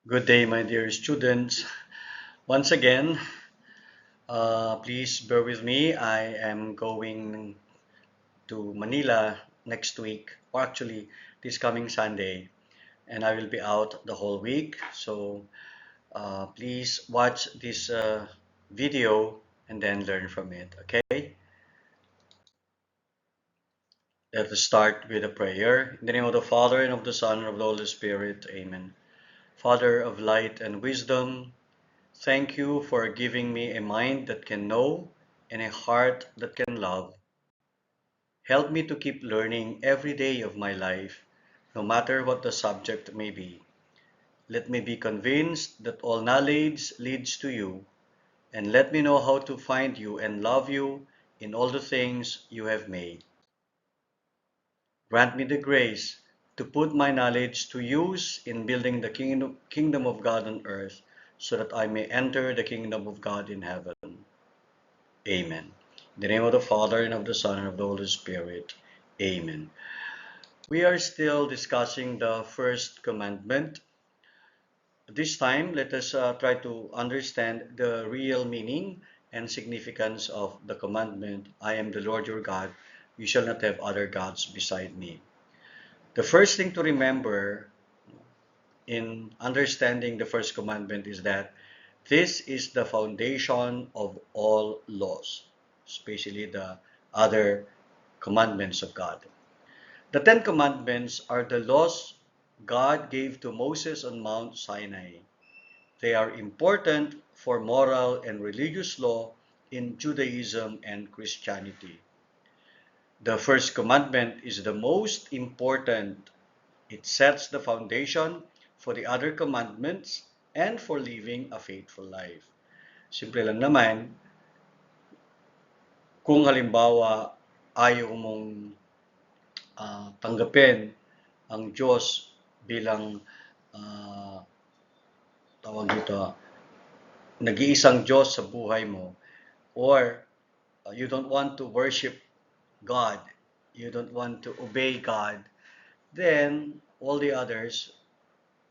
Good day, my dear students. Once again, please bear with me. I am going to Manila next week, or actually this coming Sunday, and I will be out the whole week. So please watch this video and then learn from it, okay? Let us start with a prayer. In the name of the Father, and of the Son, and of the Holy Spirit, amen. Father of light and wisdom, thank you for giving me a mind that can know and a heart that can love. Help me to keep learning every day of my life, no matter what the subject may be. Let me be convinced that all knowledge leads to you, and let me know how to find you and love you in all the things you have made. Grant me the grace to put my knowledge to use in building the kingdom of God on earth, so that I may enter the kingdom of God in heaven. Amen. In the name of the Father, and of the Son, and of the Holy Spirit. Amen. We are still discussing the first commandment. This time, let us try to understand the real meaning and significance of the commandment, I am the Lord your God, you shall not have other gods beside me. The first thing to remember in understanding the first commandment is that this is the foundation of all laws, especially the other commandments of God. The Ten Commandments are the laws God gave to Moses on Mount Sinai. They are important for moral and religious law in Judaism and Christianity. The first commandment is the most important. It sets the foundation for the other commandments and for living a faithful life. Simple lang naman, kung halimbawa ayaw mong tanggapin ang Diyos bilang ah, tawag dito, nag-iisang Diyos sa buhay mo, or you don't want to worship God, you don't want to obey God, then all the others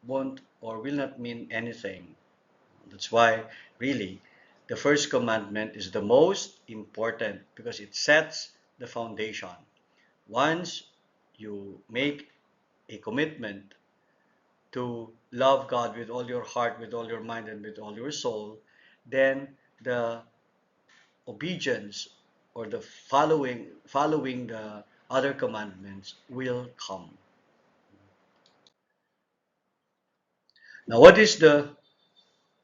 won't or will not mean anything. That's why, really, the first commandment is the most important because it sets the foundation. Once you make a commitment to love God with all your heart, with all your mind, and with all your soul, then the obedience or the following the other commandments will come. Now,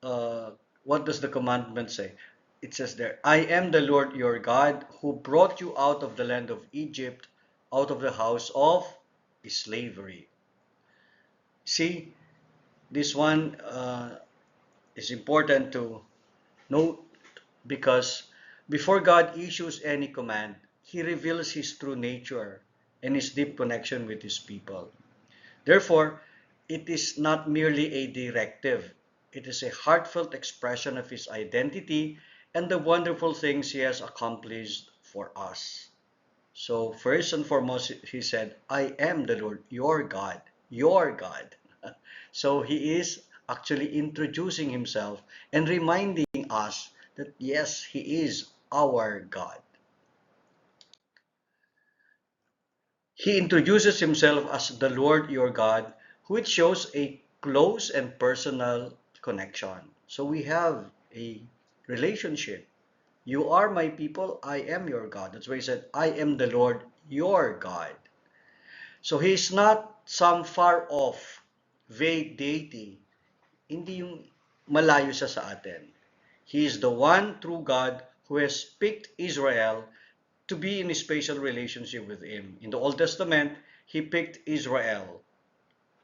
uh, what does the commandment say? It says there, I am the Lord your God who brought you out of the land of Egypt, out of the house of slavery. See, this one is important to note because before God issues any command, He reveals His true nature and His deep connection with His people. Therefore, it is not merely a directive, it is a heartfelt expression of His identity and the wonderful things He has accomplished for us. So, first and foremost, He said, I am the Lord, your God, your God. So, He is actually introducing Himself and reminding us that yes, He is our God. He introduces himself as the Lord your God, which shows a close and personal connection. So we have a relationship. You are my people, I am your God. That's why he said, I am the Lord your God. So he is not some far off, vague deity. Hindi yung malayo siya sa atin. He is the one true God who has picked Israel to be in a special relationship with him. In the Old Testament, he picked Israel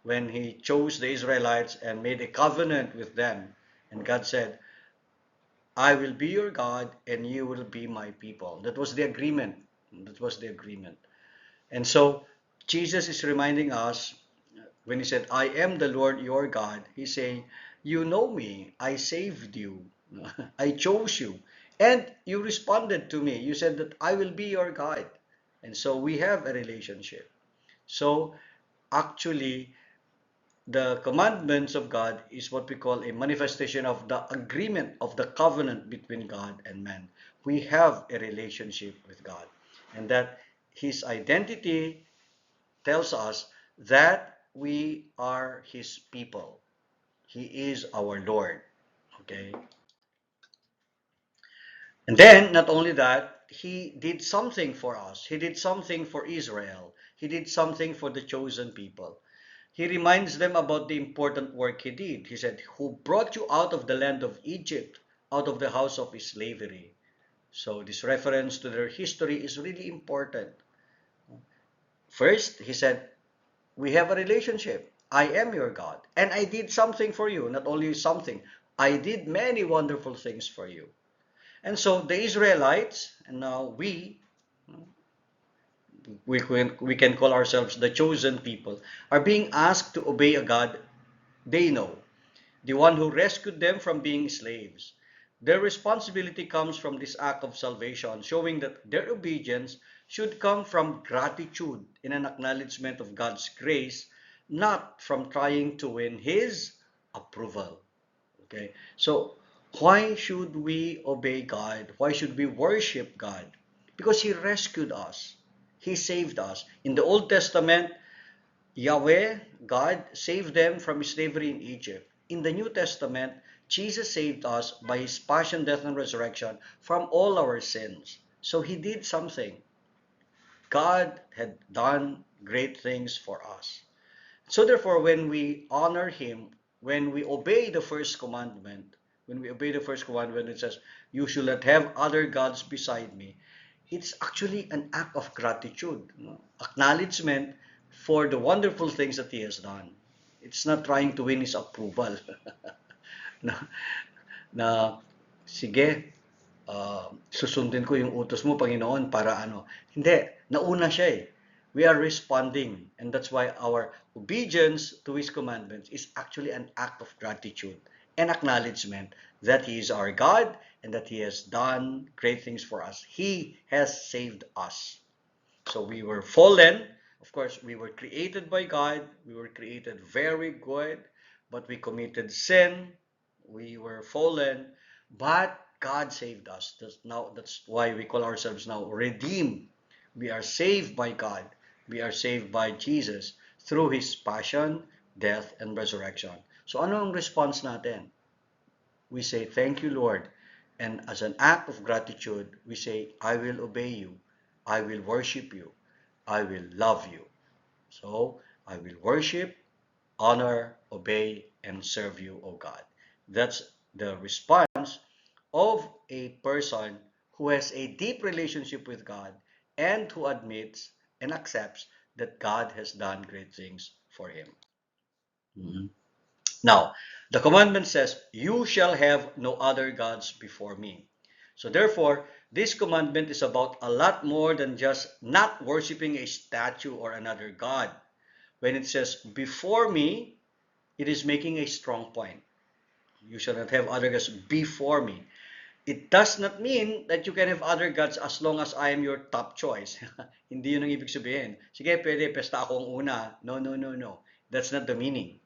when he chose the Israelites and made a covenant with them. And God said, I will be your God and you will be my people. That was the agreement. That was the agreement. And so Jesus is reminding us when he said, I am the Lord your God, he's saying, you know me, I saved you, I chose you, and you responded to me. You said that I will be your God. And so we have a relationship. So actually, the commandments of God is what we call a manifestation of the agreement of the covenant between God and man. We have a relationship with God, and that His identity tells us that we are His people. He is our Lord. Okay? And then, not only that, He did something for us. He did something for Israel. He did something for the chosen people. He reminds them about the important work He did. He said, "Who brought you out of the land of Egypt, out of the house of slavery." So this reference to their history is really important. First, He said, we have a relationship. I am your God, and I did something for you. Not only something, I did many wonderful things for you. And so the Israelites, and now we can call ourselves the chosen people, are being asked to obey a God they know, the one who rescued them from being slaves. Their responsibility comes from this act of salvation, showing that their obedience should come from gratitude in an acknowledgement of God's grace, not from trying to win His approval. Okay? So, why should we obey God? Why should we worship God? Because He rescued us. He saved us. In the Old Testament, Yahweh, God, saved them from slavery in Egypt. In the New Testament, Jesus saved us by His passion, death, and resurrection from all our sins. So He did something. God had done great things for us. So therefore, when we honor Him, when we obey the first commandment, it says, "You should not have other gods beside me," it's actually an act of gratitude, acknowledgement for the wonderful things that He has done. It's not trying to win His approval. na, na, sige, susundin ko yung utos mo, Panginoon, para ano. Hindi, nauna siya eh. We are responding, and that's why our obedience to His commandments is actually an act of gratitude and acknowledgement that He is our God and that He has done great things for us. He has saved us. So we were fallen. Of course, we were created by God. We were created very good, but we committed sin. We were fallen, but God saved us. That's why we call ourselves now redeemed. We are saved by God. We are saved by Jesus through His passion, death, and resurrection. So ano ang response natin? We say, "Thank you, Lord." And as an act of gratitude, we say, "I will obey you. I will worship you. I will love you." So, I will worship, honor, obey, and serve you, O God. That's the response of a person who has a deep relationship with God and who admits and accepts that God has done great things for him. Mhm. Now, the commandment says, "You shall have no other gods before me." So therefore, this commandment is about a lot more than just not worshiping a statue or another god. When it says before me, it is making a strong point. You shall not have other gods before me. It does not mean that you can have other gods as long as I am your top choice. Hindi yun ang ibig sabihin. Sige, pwede, pesta akong una. No, no, no, no. That's not the meaning.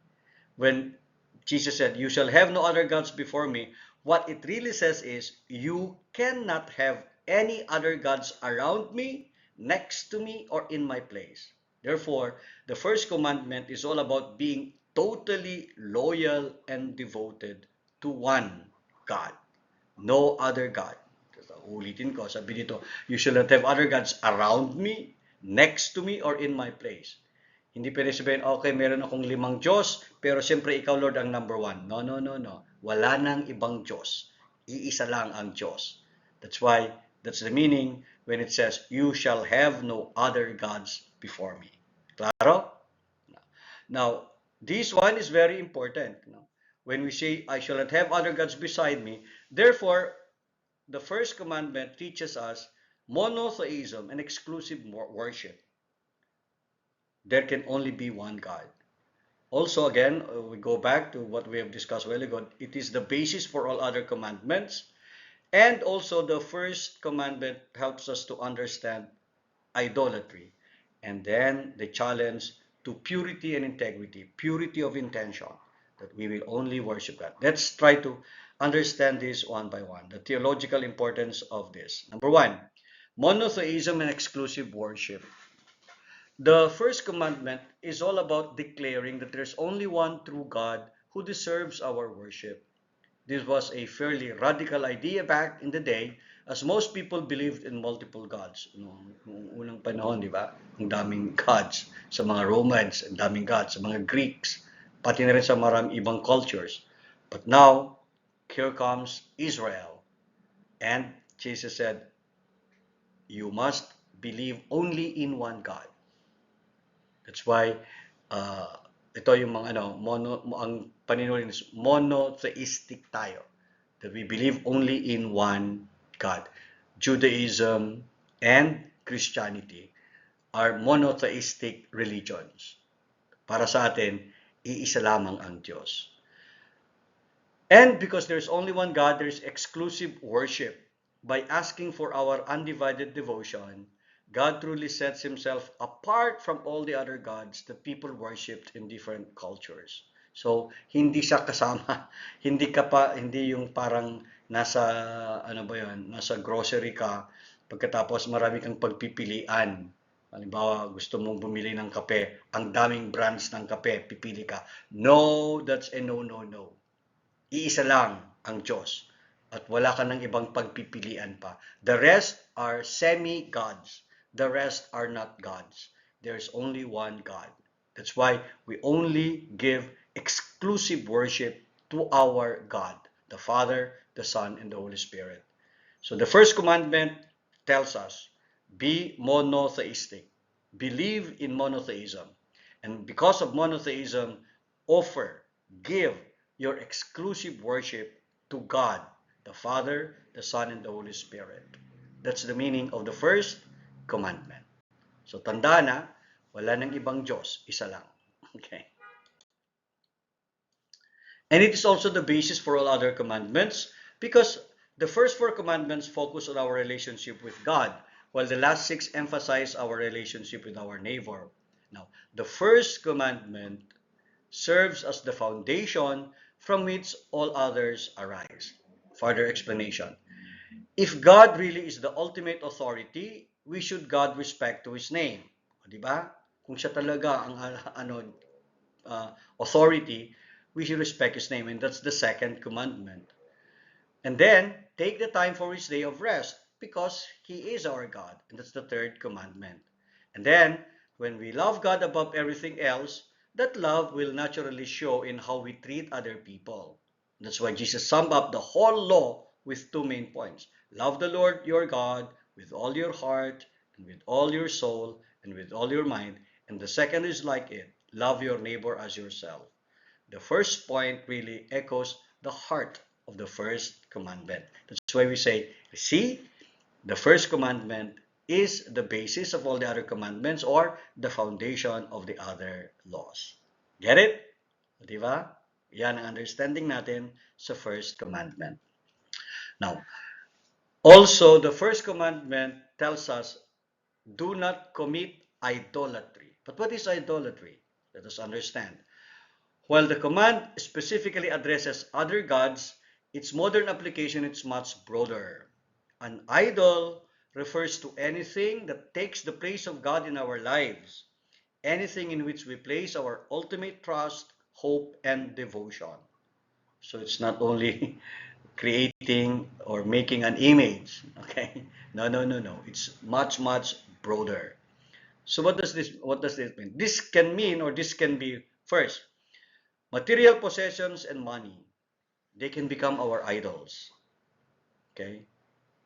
When Jesus said, "You shall have no other gods before me," what it really says is, you cannot have any other gods around me, next to me, or in my place. Therefore, the first commandment is all about being totally loyal and devoted to one God. No other God. Ulitin ko, sabi dito, "You shall not have other gods around me, next to me, or in my place." Hindi pwede sabihin, okay, meron akong 5 Diyos, pero siyempre ikaw, Lord, ang number 1. No, no, no, no. Wala nang ibang Diyos. Iisa lang ang Diyos. That's why, that's the meaning when it says, "You shall have no other gods before me." Claro? Now, this one is very important. When we say, "I shall not have other gods beside me," therefore, the first commandment teaches us monotheism, an exclusive worship. There can only be one God. Also, again, we go back to what we have discussed a while ago. It is the basis for all other commandments. And also, the first commandment helps us to understand idolatry. And then the challenge to purity and integrity, purity of intention, that we will only worship God. Let's try to understand this one by one, the theological importance of this. Number one, monotheism and exclusive worship. The first commandment is all about declaring that there's only one true God who deserves our worship. This was a fairly radical idea back in the day, as most people believed in multiple gods. Noong unang panahon, di ba? Ang daming gods. Sa mga Romans, ang daming gods. Sa mga Greeks, pati na rin sa maraming ibang cultures. But now, here comes Israel. And Jesus said, you must believe only in one God. That's why ito yung mga ang paniniwala is monotheistic tayo. That we believe only in one God. Judaism and Christianity are monotheistic religions. Para sa atin, iisa lamang ang Diyos. And because there's only one God, there's exclusive worship. By asking for our undivided devotion, God truly sets himself apart from all the other gods that people worshipped in different cultures. So, hindi siya kasama. Hindi yung parang nasa, nasa grocery ka, pagkatapos marami kang pagpipilian. Halimbawa, gusto mong bumili ng kape, ang daming brands ng kape, pipili ka. No, that's a no, no, no. Iisa lang ang Diyos. At wala ka ng ibang pagpipilian pa. The rest are semi-gods. The rest are not gods. There's only one God. That's why we only give exclusive worship to our God, the Father, the Son, and the Holy Spirit. So the first commandment tells us, be monotheistic. Believe in monotheism. And because of monotheism, give your exclusive worship to God, the Father, the Son, and the Holy Spirit. That's the meaning of the first commandment. So tanda na, wala nang ibang Diyos, isa lang. Okay. And it is also the basis for all other commandments because the first 4 commandments focus on our relationship with God, while the last 6 emphasize our relationship with our neighbor. Now, the first commandment serves as the foundation from which all others arise. Further explanation. If God really is the ultimate authority, we should God respect to His name. Di ba? Kung siya talaga ang authority, we should respect His name. And that's the second commandment. And then, take the time for His day of rest because He is our God. And that's the third commandment. And then, when we love God above everything else, that love will naturally show in how we treat other people. That's why Jesus summed up the whole law with 2 main points. Love the Lord your God with all your heart, and with all your soul, and with all your mind. And the second is like it. Love your neighbor as yourself. The first point really echoes the heart of the first commandment. That's why we say, see, the first commandment is the basis of all the other commandments or the foundation of the other laws. Get it? Diba? Yan ang understanding natin sa first commandment. Now, also, the first commandment tells us, do not commit idolatry. But what is idolatry? Let us understand. While the command specifically addresses other gods, its modern application is much broader. An idol refers to anything that takes the place of God in our lives, anything in which we place our ultimate trust, hope, and devotion. So it's not only creating or making an image, okay? No. It's much, much broader. So what does this mean? This can mean, or this can be, first, material possessions and money. They can become our idols. Okay?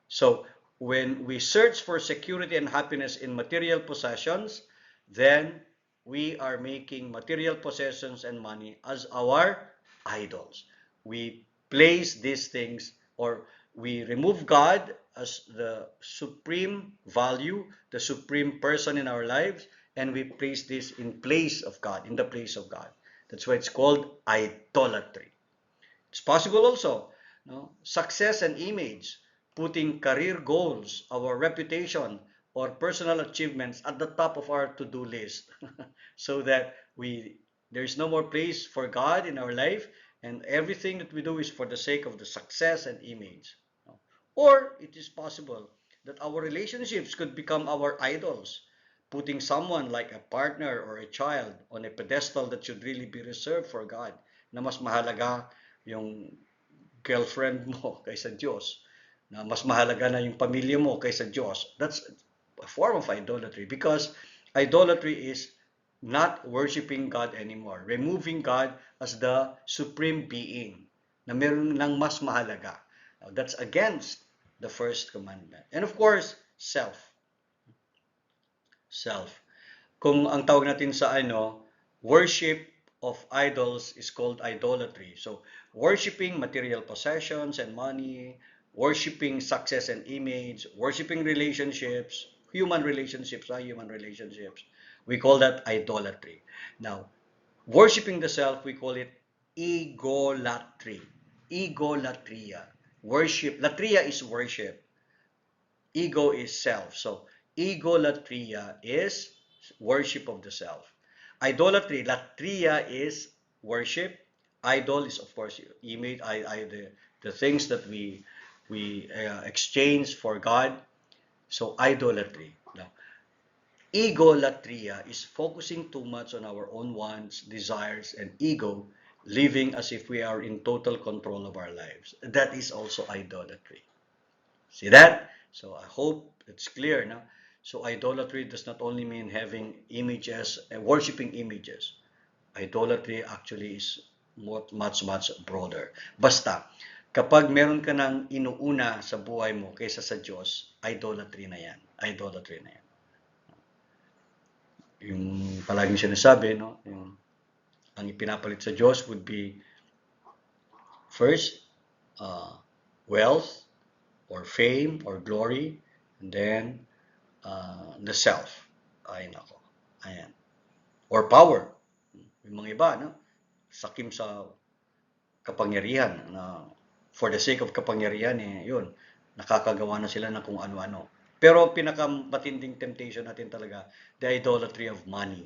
So, when we search for security and happiness in material possessions, then we are making material possessions and money as our idols. We place these things, or we remove God as the supreme value, the supreme person in our lives, and we place this in place of God, in the place of God. That's why it's called idolatry. It's possible also, success and image, putting career goals, our reputation, or personal achievements at the top of our to-do list so that there's no more place for God in our life, and everything that we do is for the sake of the success and image. Or it is possible that our relationships could become our idols, putting someone like a partner or a child on a pedestal that should really be reserved for God, na mas mahalaga yung girlfriend mo kaysa Diyos, na mas mahalaga na yung pamilya mo kaysa Diyos. That's a form of idolatry, because idolatry is not worshiping God anymore, removing God as the supreme being, na meron lang mas mahalaga. Now, that's against the first commandment. And of course, self. Kung ang tawag natin sa worship of idols is called idolatry. So, worshiping material possessions and money, worshiping success and image, worshiping relationships, human relationships, we call that idolatry. Now, worshiping the self, we call it egolatry. Egolatria. Worship. Latria is worship. Ego is self. So, egolatria is worship of the self. Idolatry, latria is worship. Idol is, of course, image, the things that we exchange for God. So, idolatry. Now, egolatria is focusing too much on our own wants, desires, and ego, living as if we are in total control of our lives. That is also idolatry. See that? So I hope it's clear now. So idolatry does not only mean having images and worshiping images. Idolatry actually is much broader. Basta, kapag meron ka ng inuuna sa buhay mo kaysa sa Diyos, idolatry na yan. Idolatry na yan. Yung palaging sinasabi, no? Ang ipinapalit sa Diyos would be first, wealth, or fame, or glory, and then the self. Ay nako. Ayan. Or power. Yung mga iba, no? Sakim sa kapangyarihan na for the sake of kapangyarihan, yun, nakakagawa na sila ng kung ano-ano. Pero pinakamatinding temptation natin talaga, the idolatry of money.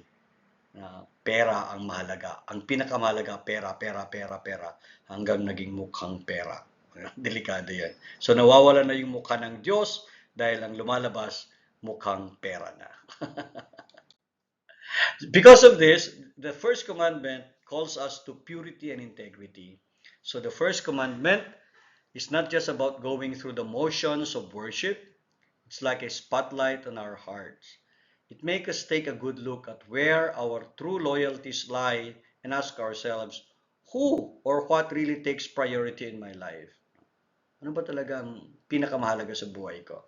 Pera ang mahalaga. Ang pinakamahalaga, pera, hanggang naging mukhang pera. Delikado yan. So nawawala na yung mukha ng Diyos dahil ang lumalabas mukhang pera na. Because of this, the first commandment calls us to purity and integrity. So the first commandment is not just about going through the motions of worship. It's like a spotlight on our hearts. It makes us take a good look at where our true loyalties lie and ask ourselves, who or what really takes priority in my life? Ano ba talaga ang pinakamahalaga sa buhay ko?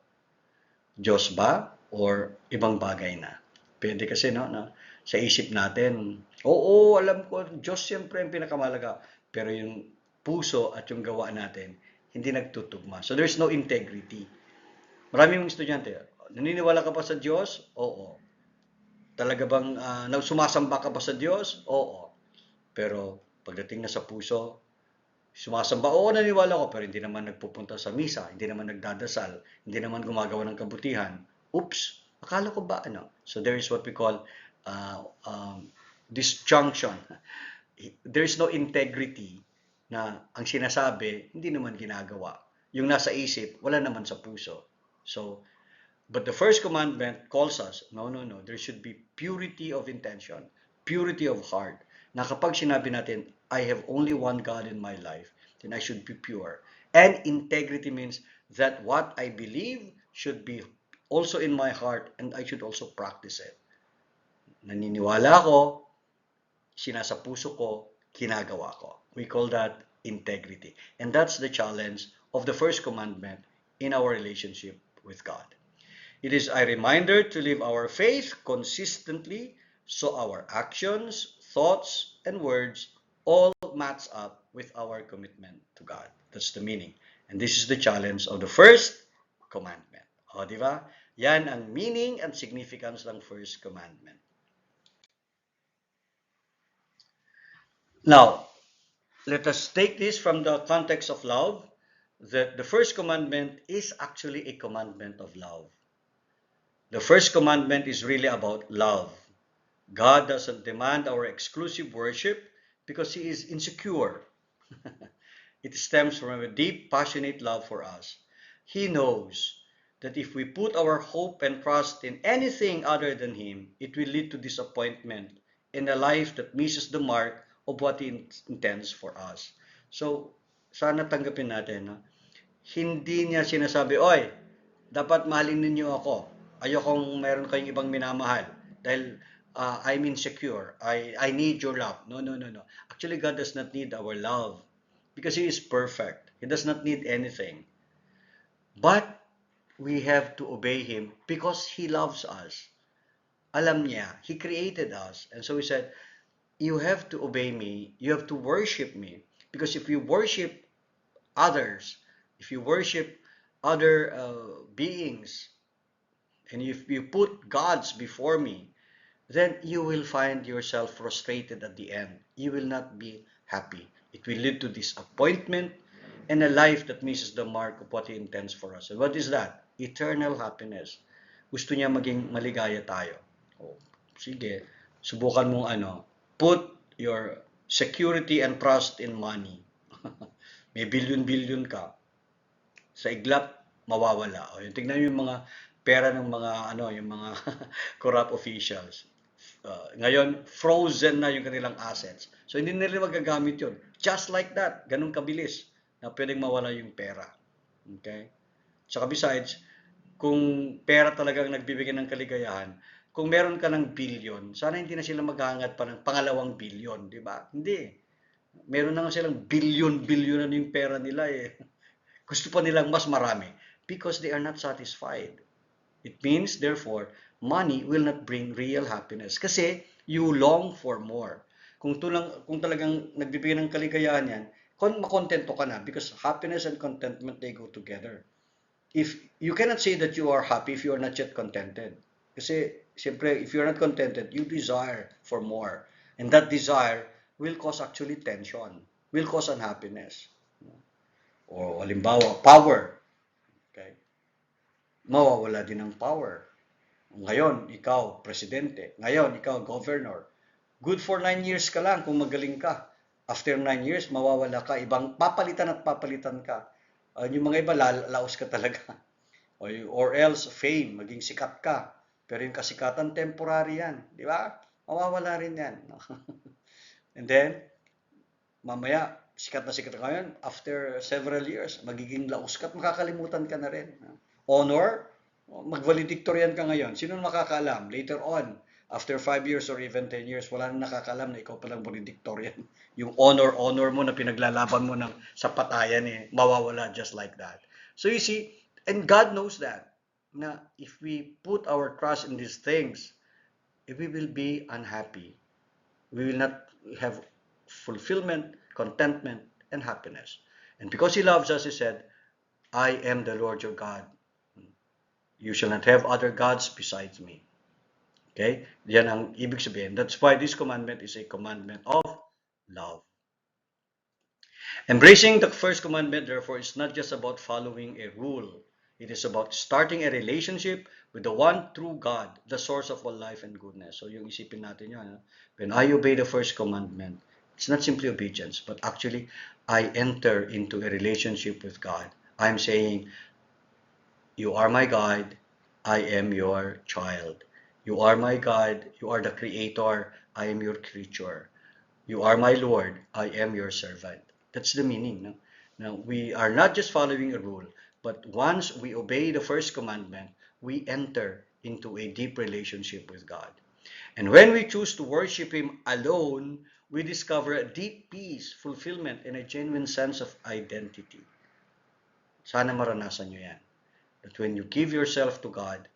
Diyos ba? Or ibang bagay na? Pwede kasi, no, sa isip natin, oo, alam ko, Diyos siyempre ang pinakamahalaga. Pero yung puso at yung gawa natin, hindi nagtutugma. So there's no integrity. Maraming estudyante, naniniwala ka pa sa Diyos? Oo. Talaga bang sumasamba ka pa sa Diyos? Oo. Pero pagdating na sa puso, sumasamba, oo, naniwala ko, pero hindi naman nagpupunta sa misa, hindi naman nagdadasal, hindi naman gumagawa ng kabutihan. Oops, akala ko ba ano? So there is what we call disjunction. There is no integrity na ang sinasabi, hindi naman ginagawa. Yung nasa isip, wala naman sa puso. So, but the first commandment calls us, no, there should be purity of intention, purity of heart. Na kapag sinabi natin, I have only one God in my life, then I should be pure. And integrity means that what I believe should be also in my heart, and I should also practice it. Naniniwala ko, sinasa puso ko, ginagawa ko. We call that integrity. And that's the challenge of the first commandment in our relationship with God. It is a reminder to live our faith consistently so our actions, thoughts, and words all match up with our commitment to God. That's the meaning. And this is the challenge of the first commandment. O, di ba? Yan ang meaning and significance ng first commandment. Now, let us take this from the context of love, that the first commandment is actually a commandment of love. The first commandment is really about love. God doesn't demand our exclusive worship because He is insecure. It stems from a deep, passionate love for us. He knows that if we put our hope and trust in anything other than Him, it will lead to disappointment in a life that misses the mark of what He intends for us. So, sana tanggapin natin, no? Hindi niya sinasabi, oy, dapat mahalin ninyo ako. Ayokong meron kayong ibang minamahal dahil I'm insecure. I need your love. No, no, no, no. Actually, God does not need our love because He is perfect. He does not need anything. But we have to obey Him because He loves us. Alam niya, He created us. And so He said, you have to obey me. You have to worship me. Because if you worship others, if you worship other beings, and if you put gods before me, then you will find yourself frustrated at the end. You will not be happy. It will lead to disappointment and a life that misses the mark of what He intends for us. And what is that? Eternal happiness. Gusto niya maging maligaya tayo. Oh, sige, subukan mong put your security and trust in money. May billion-billion ka. Sa iglap, mawawala. O, yung tingnan yung mga pera ng mga yung mga corrupt officials. Ngayon, frozen na yung kanilang assets. So, hindi nila magagamit yun. Just like that, ganun kabilis na pwedeng mawala yung pera. Okay? Tsaka besides, kung pera talagang nagbibigay ng kaligayahan, kung meron ka ng billion, sana hindi na sila maghahangad pa ng pangalawang billion, di ba? Hindi. Meron na nga silang billion na yung pera nila eh. Gusto pa nilang mas marami because they are not satisfied. It means, therefore, money will not bring real happiness kasi you long for more. Kung talagang nagbibigay ng kaligayahan yan, makontento ka na because happiness and contentment, they go together. If you cannot say that you are happy if you are not yet contented. Kasi, siyempre, if you are not contented, you desire for more. And that desire will cause actually tension, will cause unhappiness. O halimbawa, power. Okay? Mawawala din ng power. Ngayon, ikaw, presidente. Ngayon, ikaw, governor. Good for 9 years ka lang kung magaling ka. After 9 years, mawawala ka. Ibang papalitan at papalitan ka. Yung mga iba, laos ka talaga. Or else, fame, maging sikat ka. Pero yung kasikatan, temporary yan. Di ba? Mawawala rin yan. And then, mamaya, sikat na sikat ka ngayon, after several years, magiging laos ka at makakalimutan ka na rin. Honor, mag-valedictorian ka ngayon. Sino makakaalam? Later on, after 5 years or even 10 years, wala nang nakakaalam na ikaw palang valedictorian. Yung honor mo na pinaglalaban mo sa patayan mawawala just like that. So you see, and God knows that. Na if we put our trust in these things, we will be unhappy. We will not have fulfillment, contentment, and happiness. And because He loves us, He said, I am the Lord your God. You shall not have other gods besides me. Okay? Yan ang ibig sabihin. That's why this commandment is a commandment of love. Embracing the first commandment, therefore, is not just about following a rule. It is about starting a relationship with the one true God, the source of all life and goodness. So yung isipin natin yun. When I obey the first commandment, it's not simply obedience, but actually, I enter into a relationship with God. I'm saying, you are my God, I am your child. You are my God, you are the creator, I am your creature. You are my Lord, I am your servant. That's the meaning. No? Now, we are not just following a rule, but once we obey the first commandment, we enter into a deep relationship with God. And when we choose to worship Him alone, we discover a deep peace, fulfillment, and a genuine sense of identity. Sana maranasan nyo yan. That when you give yourself to God,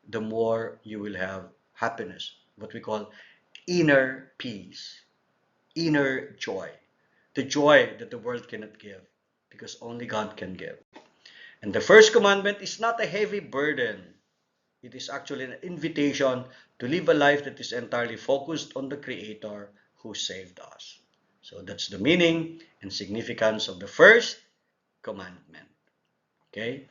the more you will have happiness, what we call inner peace, inner joy, the joy that the world cannot give, because only God can give. And the first commandment is not a heavy burden. It is actually an invitation to live a life that is entirely focused on the Creator who saved us. So that's the meaning and significance of the first commandment. Okay?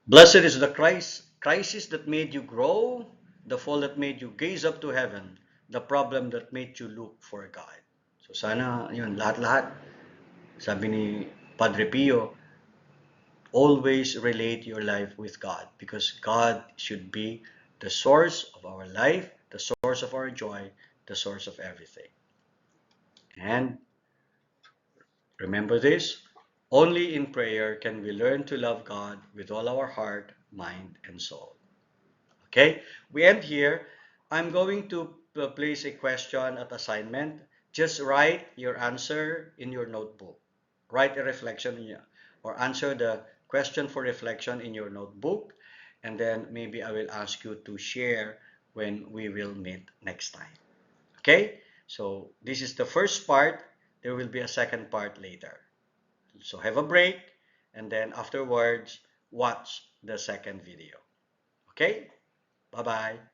Blessed is the crisis that made you grow, the fall that made you gaze up to heaven, the problem that made you look for God. So sana yun, lahat-lahat, sabi ni Padre Pio, always relate your life with God because God should be the source of our life, the source of our joy, the source of everything. And remember this, only in prayer can we learn to love God with all our heart, mind, and soul. Okay, we end here. I'm going to place a question at assignment. Just write your answer in your notebook. Write a reflection in your, or answer the question for reflection in your notebook. And then maybe I will ask you to share when we will meet next time. Okay, so this is the first part. There will be a second part later. So have a break and then afterwards watch the second video. Okay, bye bye.